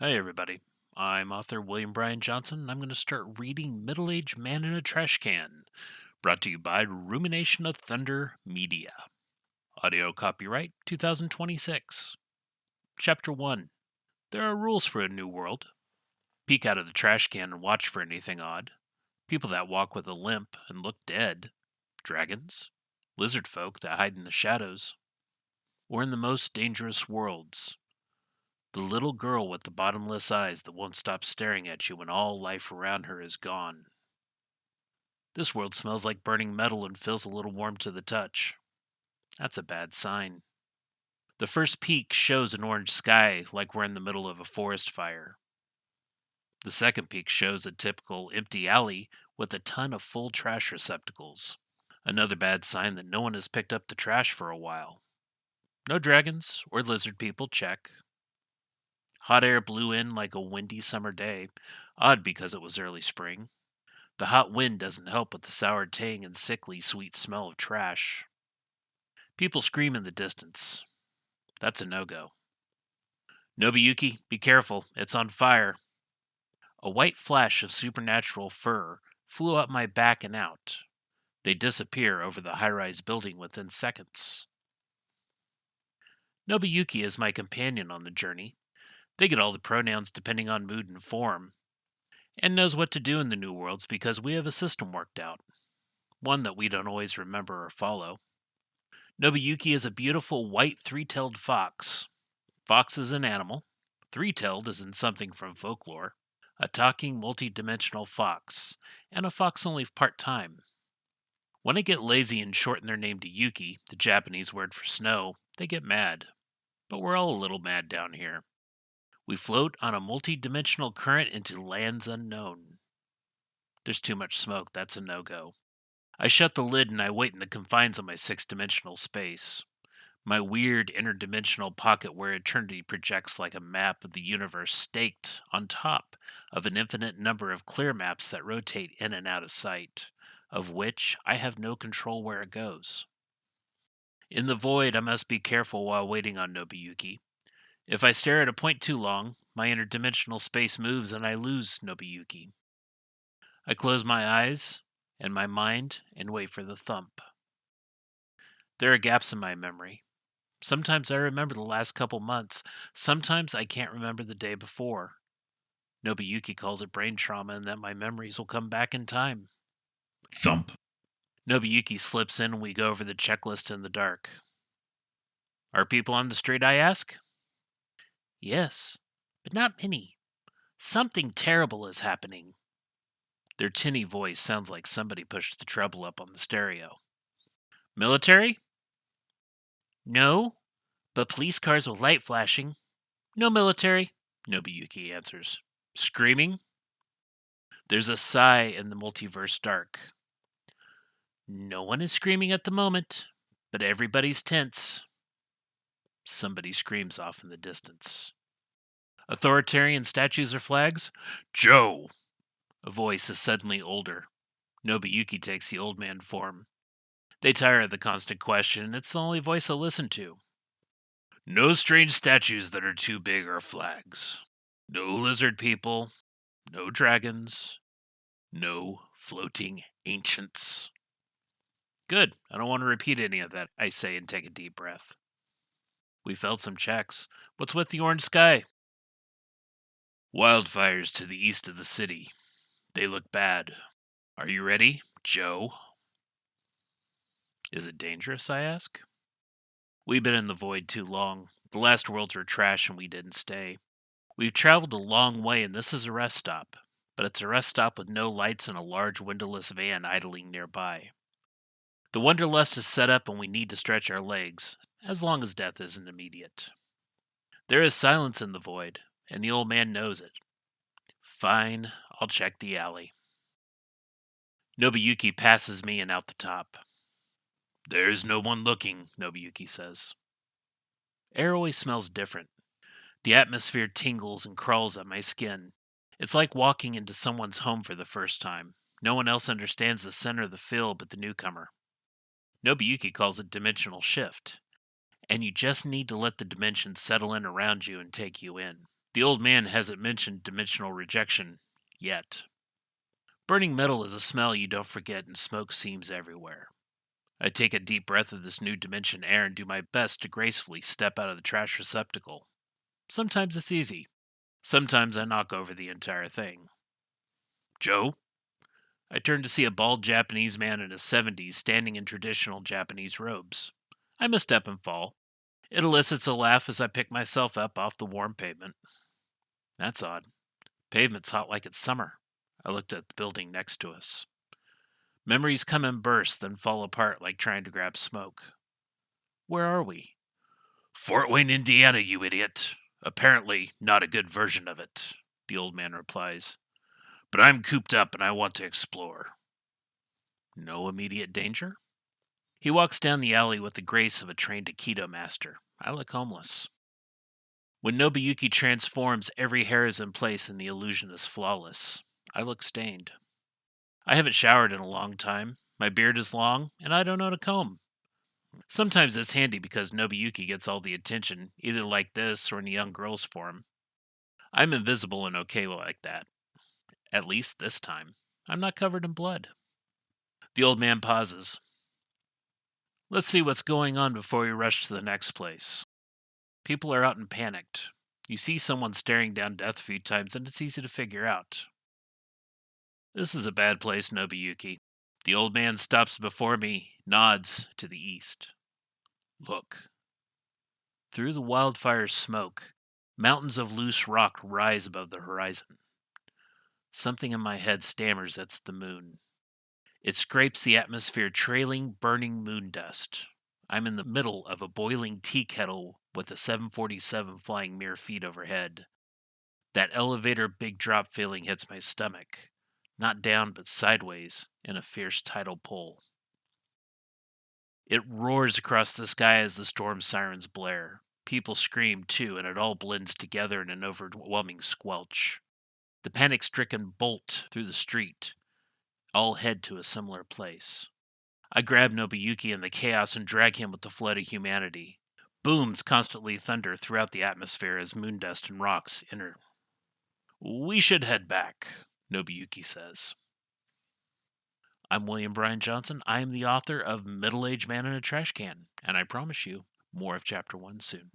Hey, everybody. I'm author William Bryan Johnson, and I'm going to start reading Middle Aged Man in a Trash Can, brought to you by Rumination of Thunder Media. Audio copyright 2026. Chapter 1. There are rules for a new world. Peek out of the trash can and watch for anything odd. People that walk with a limp and look dead. Dragons. Lizard folk that hide in the shadows. Or in the most dangerous worlds. The little girl with the bottomless eyes that won't stop staring at you when all life around her is gone. This world smells like burning metal and feels a little warm to the touch. That's a bad sign. The first peak shows an orange sky like we're in the middle of a forest fire. The second peak shows a typical empty alley with a ton of full trash receptacles. Another bad sign that no one has picked up the trash for a while. No dragons or lizard people, check. Hot air blew in like a windy summer day, odd because it was early spring. The hot wind doesn't help with the sour tang and sickly sweet smell of trash. People scream in the distance. That's a no-go. Nobuyuki, be careful, it's on fire. A white flash of supernatural fur flew up my back and out. They disappear over the high-rise building within seconds. Nobuyuki is my companion on the journey. They get all the pronouns depending on mood and form, and knows what to do in the new worlds because we have a system worked out. One that we don't always remember or follow. Nobuyuki is a beautiful white three-tailed fox. Fox is an animal. Three-tailed is in something from folklore. A talking, multi-dimensional fox, and a fox only part-time. When I get lazy and shorten their name to Yuki, the Japanese word for snow, they get mad. But we're all a little mad down here. We float on a multi-dimensional current into lands unknown. There's too much smoke, that's a no-go. I shut the lid and I wait in the confines of my six-dimensional space. My weird interdimensional pocket where eternity projects like a map of the universe staked on top of an infinite number of clear maps that rotate in and out of sight, of which I have no control where it goes. In the void, I must be careful while waiting on Nobuyuki. If I stare at a point too long, my interdimensional space moves and I lose Nobuyuki. I close my eyes and my mind and wait for the thump. There are gaps in my memory. Sometimes I remember the last couple months. Sometimes I can't remember the day before. Nobuyuki calls it brain trauma and that my memories will come back in time. Thump. Nobuyuki slips in and we go over the checklist in the dark. Are people on the street, I ask? Yes, but not many. Something terrible is happening. Their tinny voice sounds like somebody pushed the treble up on the stereo. Military? No, but police cars with light flashing. No military, Nobuyuki answers. Screaming? There's a sigh in the multiverse dark. No one is screaming at the moment, but everybody's tense. Somebody screams off in the distance. Authoritarian statues or flags? Joe! A voice is suddenly older. Nobuyuki takes the old man form. They tire of the constant question, and it's the only voice I listen to. No strange statues that are too big or flags. No lizard people. No dragons. No floating ancients. Good. I don't want to repeat any of that, I say and take a deep breath. We felt some checks. What's with the orange sky? Wildfires to the east of the city. They look bad. Are you ready, Joe? Is it dangerous, I ask. We've been in the void too long. The last worlds were trash and we didn't stay. We've traveled a long way and this is a rest stop. But it's a rest stop with no lights and a large windowless van idling nearby. The Wanderlust is set up and we need to stretch our legs, as long as death isn't immediate. There is silence in the void, and the old man knows it. Fine, I'll check the alley. Nobuyuki passes me and out the top. There's no one looking, Nobuyuki says. Air always smells different. The atmosphere tingles and crawls at my skin. It's like walking into someone's home for the first time. No one else understands the center of the feel but the newcomer. Nobuyuki calls it dimensional shift, and you just need to let the dimensions settle in around you and take you in. The old man hasn't mentioned dimensional rejection yet. Burning metal is a smell you don't forget, and smoke seems everywhere. I take a deep breath of this new dimension air and do my best to gracefully step out of the trash receptacle. Sometimes it's easy. Sometimes I knock over the entire thing. Joe? I turn to see a bald Japanese man in his 70s standing in traditional Japanese robes. I misstep and fall. It elicits a laugh as I pick myself up off the warm pavement. That's odd. Pavement's hot like it's summer. I looked at the building next to us. Memories come in bursts, then fall apart like trying to grab smoke. Where are we? Fort Wayne, Indiana, you idiot. Apparently, not a good version of it, the old man replies. But I'm cooped up and I want to explore. No immediate danger? He walks down the alley with the grace of a trained Aikido master. I look homeless. When Nobuyuki transforms, every hair is in place and the illusion is flawless. I look stained. I haven't showered in a long time. My beard is long, and I don't own a comb. Sometimes it's handy because Nobuyuki gets all the attention, either like this or in a young girl's form. I'm invisible and okay like that. At least this time. I'm not covered in blood. The old man pauses. Let's see what's going on before we rush to the next place. People are out and panicked. You see someone staring down death a few times, and it's easy to figure out. This is a bad place, Nobuyuki. The old man stops before me, nods to the east. Look. Through the wildfire's smoke, mountains of loose rock rise above the horizon. Something in my head stammers it's the moon. It scrapes the atmosphere, trailing burning moon dust. I'm in the middle of a boiling tea kettle with a 747 flying mere feet overhead. That elevator big drop feeling hits my stomach. Not down, but sideways, in a fierce tidal pull. It roars across the sky as the storm sirens blare. People scream too, and it all blends together in an overwhelming squelch. The panic-stricken bolt through the street. All head to a similar place. I grab Nobuyuki in the chaos and drag him with the flood of humanity. Booms constantly thunder throughout the atmosphere as moon dust and rocks enter. We should head back, Nobuyuki says. I'm William Bryan Johnson. I am the author of Middle-Aged Man in a Trash Can, and I promise you more of Chapter 1 soon.